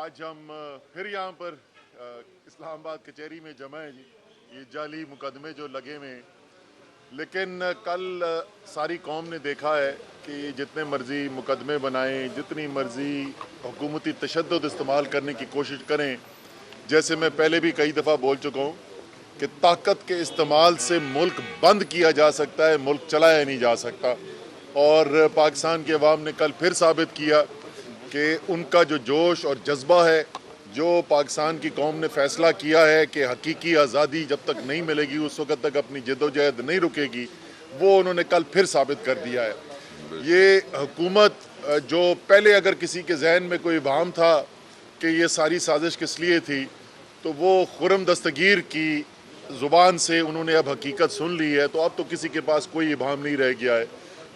आज हम फिर यहाँ पर इस्लामाबाद कचहरी में जमा हैं जी। ये जाली मुकदमे जो लगे हुए हैं, लेकिन कल सारी कौम ने देखा है कि जितने मर्जी मुकदमे बनाएं, जितनी मर्जी हुकूमती तशद्दुद इस्तेमाल करने की कोशिश करें, जैसे मैं पहले भी कई दफ़ा बोल चुका हूँ कि ताकत के इस्तेमाल से मुल्क बंद किया जा सकता है, मुल्क चलाया नहीं जा सकता। और पाकिस्तान के अवाम ने कल फिर साबित किया कि उनका जो जोश और जज्बा है, जो पाकिस्तान की कौम ने फ़ैसला किया है कि हकीकी आज़ादी जब तक नहीं मिलेगी उस वक़्त तक अपनी जद्दोजहद नहीं रुकेगी, वो उन्होंने कल फिर साबित कर दिया है। ये हुकूमत जो पहले अगर किसी के जहन में कोई इबाम था कि ये सारी साजिश किस लिए थी, तो वो खुर्रम दस्तगीर की ज़ुबान से उन्होंने अब हकीकत सुन ली है, तो अब तो किसी के पास कोई इबाम नहीं रह गया है।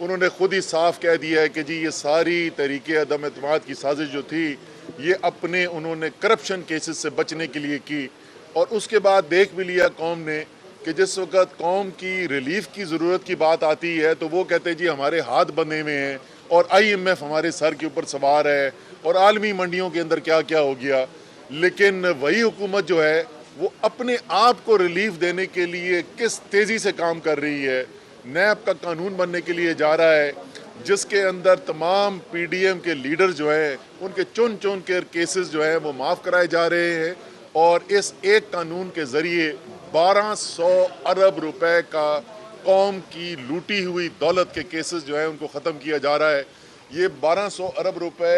उन्होंने खुद ही साफ कह दिया है कि जी ये सारी तहरीक अदम एतमाद की साजिश जो थी, ये अपने उन्होंने करप्शन केसेस से बचने के लिए की। और उसके बाद देख भी लिया कौम ने कि जिस वक्त कौम की रिलीफ की ज़रूरत की बात आती है तो वो कहते हैं जी हमारे हाथ बंधे हुए हैं और IMF हमारे सर के ऊपर सवार है और आलमी मंडियों के अंदर क्या क्या हो गया। लेकिन वही हुकूमत जो है वो अपने आप को रिलीफ देने के लिए किस तेज़ी से काम कर रही है। नैब का कानून बनने के लिए जा रहा है जिसके अंदर तमाम PDM के लीडर जो हैं उनके चुन चुन के केसेस जो हैं वो माफ़ कराए जा रहे हैं। और इस एक कानून के ज़रिए 1200 अरब रुपए का कौम की लूटी हुई दौलत के केसेस जो हैं उनको ख़त्म किया जा रहा है। ये 1200 अरब रुपए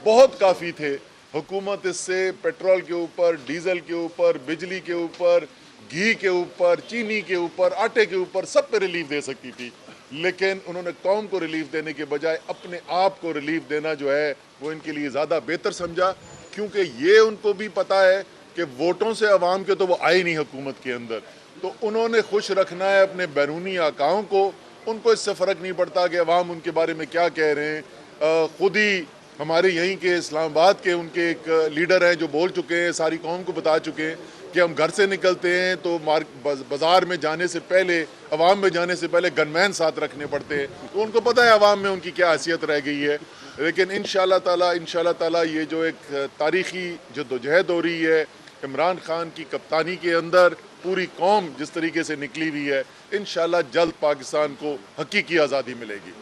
बहुत काफ़ी थे। हुकूमत इससे पेट्रोल के ऊपर, डीज़ल के ऊपर, बिजली के ऊपर, घी के ऊपर, चीनी के ऊपर, आटे के ऊपर सब पे रिलीफ दे सकती थी, लेकिन उन्होंने कौम को रिलीफ देने के बजाय अपने आप को रिलीफ देना जो है वो इनके लिए ज़्यादा बेहतर समझा, क्योंकि ये उनको भी पता है कि वोटों से अवाम के तो वो आए नहीं हुकूमत के अंदर, तो उन्होंने खुश रखना है अपने बैरूनी आकाओं को। उनको इससे फ़र्क नहीं पड़ता कि अवाम उनके बारे में क्या कह रहे हैं। ख़ुद ही हमारे यहीं के इस्लामाबाद के उनके एक लीडर हैं जो बोल चुके हैं, सारी कौम को बता चुके हैं कि हम घर से निकलते हैं तो बाज़ार में जाने से पहले, अवाम में जाने से पहले गनमैन साथ रखने पड़ते हैं। तो उनको पता है अवाम में उनकी क्या हैसियत रह गई है। लेकिन इंशाअल्लाह ताला ये जो एक तारीख़ी जद्दोजहद हो रही है, इमरान खान की कप्तानी के अंदर पूरी कौम जिस तरीके से निकली हुई है, इंशाअल्लाह जल्द पाकिस्तान को हकीकी आज़ादी मिलेगी।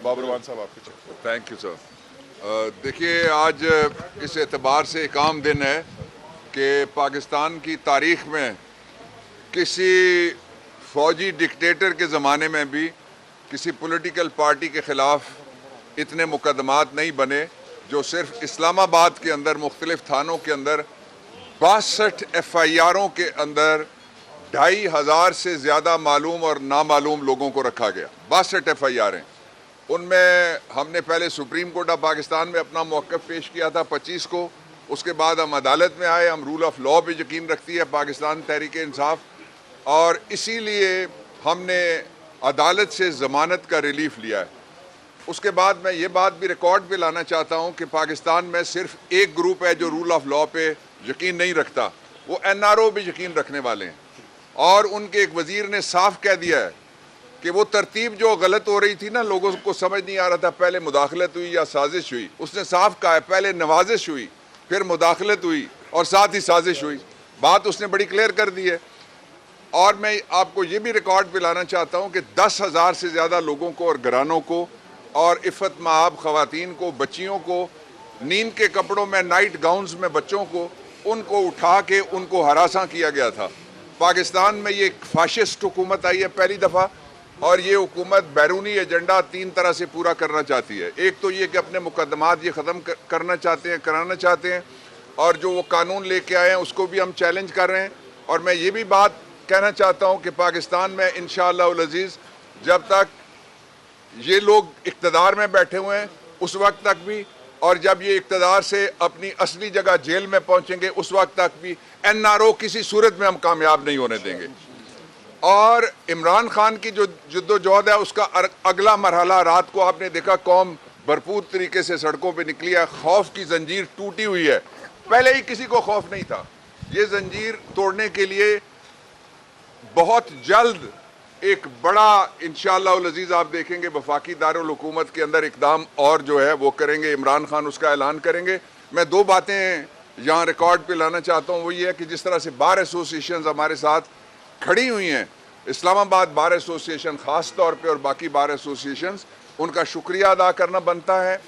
बाबरवान साहब आपके। Thank you sir. देखिए, आज इस एतबार से एक आम दिन है कि पाकिस्तान की तारीख में किसी फौजी डिक्टेटर के ज़माने में भी किसी पॉलिटिकल पार्टी के ख़िलाफ़ इतने मुकदमात नहीं बने जो सिर्फ इस्लामाबाद के अंदर मुख्तलिफ़ थानों के अंदर 62 FIRों के अंदर 2500 से ज़्यादा मालूम और नामालूम लोगों को रखा गया। 62 FIR हैं। उनमें हमने पहले सुप्रीम कोर्ट ऑफ पाकिस्तान में अपना मौक़िफ़ पेश किया था 25 को। उसके बाद हम अदालत में आए। हम रूल ऑफ लॉ पे यकीन रखती है पाकिस्तान तहरीक इंसाफ, और इसीलिए हमने अदालत से ज़मानत का रिलीफ लिया है। उसके बाद मैं ये बात भी रिकॉर्ड पे लाना चाहता हूँ कि पाकिस्तान में सिर्फ एक ग्रुप है जो रूल ऑफ लॉ पे यकीन नहीं रखता, वो NRO भी यकीन रखने वाले हैं। और उनके एक वज़ीर ने साफ कह दिया है कि वो तरतीब जो गलत हो रही थी ना, लोगों को समझ नहीं आ रहा था पहले मुदाखलत हुई या साजिश हुई। उसने साफ कहा है पहले नवाजिश हुई, फिर मुदाखलत हुई और साथ ही साजिश हुई। बात उसने बड़ी क्लियर कर दी है। और मैं आपको ये भी रिकॉर्ड पे लाना चाहता हूँ कि 10,000 से ज़्यादा लोगों को और घरानों को और इफ़्फ़त माआब ख़वातीन को, बच्चियों को, नींद के कपड़ों में, नाइट गाउन्स में बच्चों को, उनको उठा के उनको हरासा किया गया था। पाकिस्तान में ये एक फाशिस्ट हुकूमत आई है पहली दफ़ा, और ये हुकूमत बैरूनी एजेंडा 3 तरह से पूरा करना चाहती है। एक तो ये कि अपने मुकदमात ये ख़त्म करना चाहते हैं, कराना चाहते हैं, और जो वो कानून लेके आए हैं उसको भी हम चैलेंज कर रहे हैं। और मैं ये भी बात कहना चाहता हूँ कि पाकिस्तान में इंशाअल्लाह उल अज़ीज़ जब तक ये लोग इक़्तिदार में बैठे हुए हैं उस वक्त तक भी, और जब ये इक़्तिदार से अपनी असली जगह जेल में पहुँचेंगे उस वक्त तक भी, NRO किसी सूरत में हम कामयाब नहीं होने देंगे। और इमरान खान की जो जद्दोजहद है उसका अगला मरहला, रात को आपने देखा कौम भरपूर तरीके से सड़कों पे निकली है। खौफ की जंजीर टूटी हुई है, पहले ही किसी को खौफ नहीं था। ये जंजीर तोड़ने के लिए बहुत जल्द एक बड़ा इंशाअल्लाह उल अज़ीज़ आप देखेंगे वफाकी दारुल हुकूमत के अंदर इक़दाम और जो है वो करेंगे। इमरान खान उसका ऐलान करेंगे। मैं दो बातें यहाँ रिकॉर्ड पे लाना चाहता हूँ। वो ये है कि जिस तरह से बार एसोसिएशंस हमारे साथ खड़ी हुई हैं, इस्लामाबाद बार एसोसिएशन ख़ास तौर पे और बाकी बार एसोसिएशंस, उनका शुक्रिया अदा करना बनता है।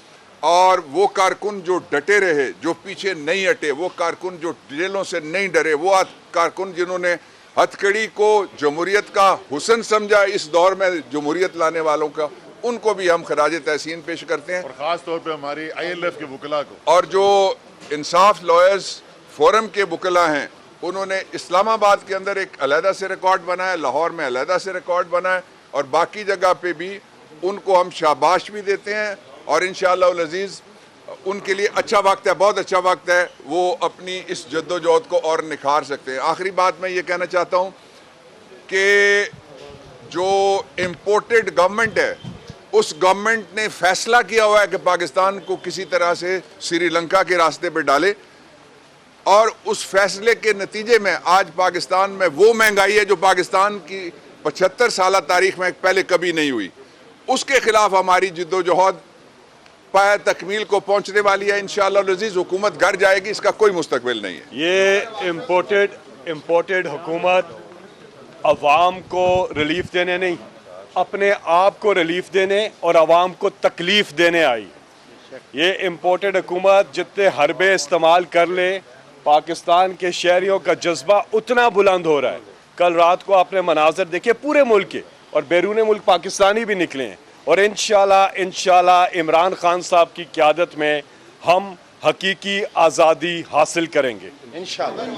और वो कारकुन जो डटे रहे, जो पीछे नहीं हटे, वो कारकुन जो जेलों से नहीं डरे, वो कारकुन जिन्होंने हथकड़ी को जमहूरियत का हुस्न समझा इस दौर में जमहूरियत लाने वालों का, उनको भी हम खराज तहसीन पेश करते हैं। और ख़ास तौर पे हमारी ILF के वकला को, और जो इंसाफ लॉयर्स फोरम के वकला हैं, उन्होंने इस्लामाबाद के अंदर एक अलहदा से रिकॉर्ड बनाया, लाहौर में अलहदा से रिकॉर्ड बनाया, और बाकी जगह पे भी उनको हम शाबाश भी देते हैं। और इंशाअल्लाह अज़ीज़ उनके लिए अच्छा वक्त है, बहुत अच्छा वक्त है, वो अपनी इस जद्दोजहद को और निखार सकते हैं। आखिरी बात मैं ये कहना चाहता हूँ कि जो इम्पोर्टेड गवर्नमेंट है, उस गवर्नमेंट ने फैसला किया हुआ है कि पाकिस्तान को किसी तरह से श्रीलंका के रास्ते पर डाले, और उस फैसले के नतीजे में आज पाकिस्तान में वो महंगाई है जो पाकिस्तान की 75 साल तारीख में पहले कभी नहीं हुई। उसके खिलाफ हमारी जिद्दोजहद पाया तकमील को पहुंचने वाली है। इंशाअल्लाह अज़ीज़ हुकूमत घर जाएगी, इसका कोई मुस्तकबिल नहीं है। ये इम्पोर्टेड हुकूमत अवाम को रिलीफ देने नहीं, अपने आप को रिलीफ देने और अवाम को तकलीफ देने आई। ये इम्पोर्टेड हुकूमत जितने हरबे इस्तेमाल कर ले, पाकिस्तान के शहरियों का जज्बा उतना बुलंद हो रहा है। कल रात को आपने मनाजर देखे पूरे मुल्क के, और बैरून मुल्क पाकिस्तानी भी निकले हैं। और इंशाल्लाह इमरान खान साहब की क़यादत में हम हकीकी आज़ादी हासिल करेंगे इंशाल्लाह।